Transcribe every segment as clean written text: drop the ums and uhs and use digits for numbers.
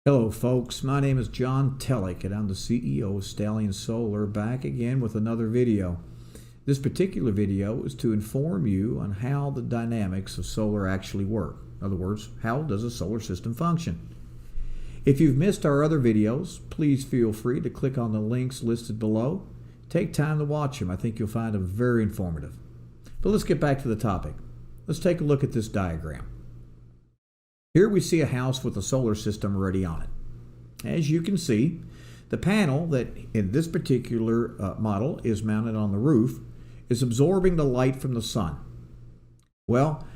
Hello folks, my name is John Tellick and I'm the CEO of Stallion Solar, back again with another video. This particular video is to inform you on how the dynamics of solar actually work. In other words, how does a solar system function? If you've missed our other videos, please feel free to click on the links listed below. Take time to watch them. I think you'll find them very informative. But let's get back to the topic. Let's take a look at this diagram. Here we see a house with a solar system already on it. As you can see, the panel that in this particular model is mounted on the roof is absorbing the light from the sun. Well,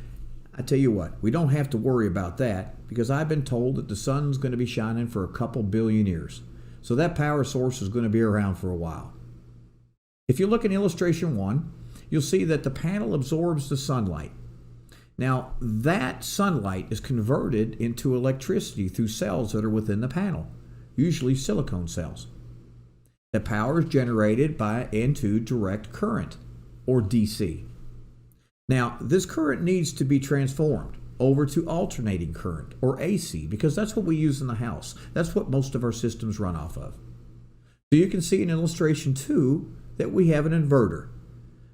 I tell you what, we don't have to worry about that because I've been told that the sun's going to be shining for a couple billion years. So that power source is going to be around for a while. If you look at illustration 1, you'll see that the panel absorbs the sunlight. Now, that sunlight is converted into electricity through cells that are within the panel, usually silicone cells. The power is generated into direct current, or DC. Now, this current needs to be transformed over to alternating current, or AC, because that's what we use in the house. That's what most of our systems run off of. So you can see in illustration 2 that we have an inverter.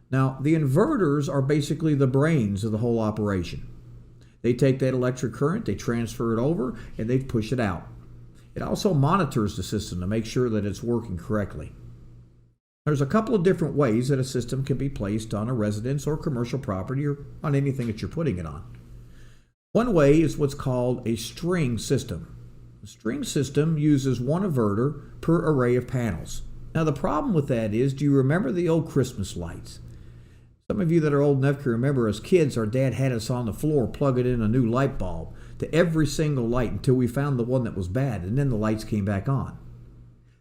Now, the inverters are basically the brains of the whole operation. They take that electric current, they transfer it over, and they push it out. It also monitors the system to make sure that it's working correctly. There's a couple of different ways that a system can be placed on a residence or commercial property or on anything that you're putting it on. One way is what's called a string system. The string system uses one inverter per array of panels. Now, the problem with that is, do you remember the old Christmas lights? Some of you that are old enough can remember as kids, our dad had us on the floor plugging in a new light bulb to every single light until we found the one that was bad, and then the lights came back on.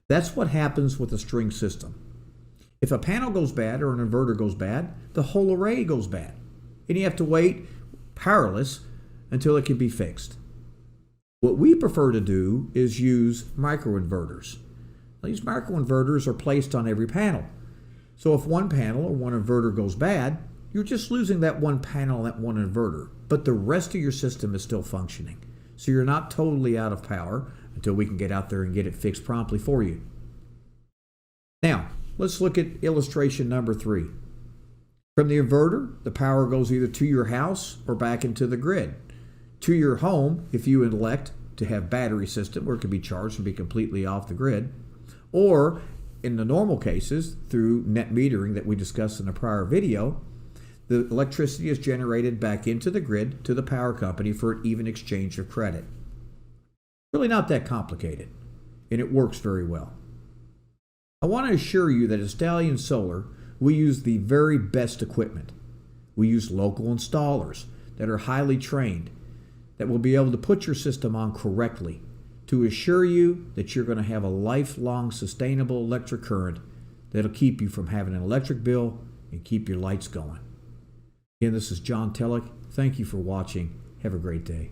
That's what happens with a string system. If a panel goes bad or an inverter goes bad, the whole array goes bad. And you have to wait powerless until it can be fixed. What we prefer to do is use microinverters. These microinverters are placed on every panel. So if one panel or one inverter goes bad, you're just losing that one panel, that one inverter, but the rest of your system is still functioning. So you're not totally out of power until we can get out there and get it fixed promptly for you. Now, let's look at illustration number 3. From the inverter, the power goes either to your house or back into the grid. To your home, if you elect to have battery system where it can be charged and be completely off the grid, or in the normal cases, through net metering that we discussed in a prior video, the electricity is generated back into the grid to the power company for an even exchange of credit. Really not that complicated, and it works very well. I want to assure you that at Stallion Solar, we use the very best equipment. We use local installers that are highly trained, that will be able to put your system on correctly, to assure you that you're going to have a lifelong sustainable electric current that'll keep you from having an electric bill and keep your lights going. Again, this is John Tellick. Thank you for watching. Have a great day.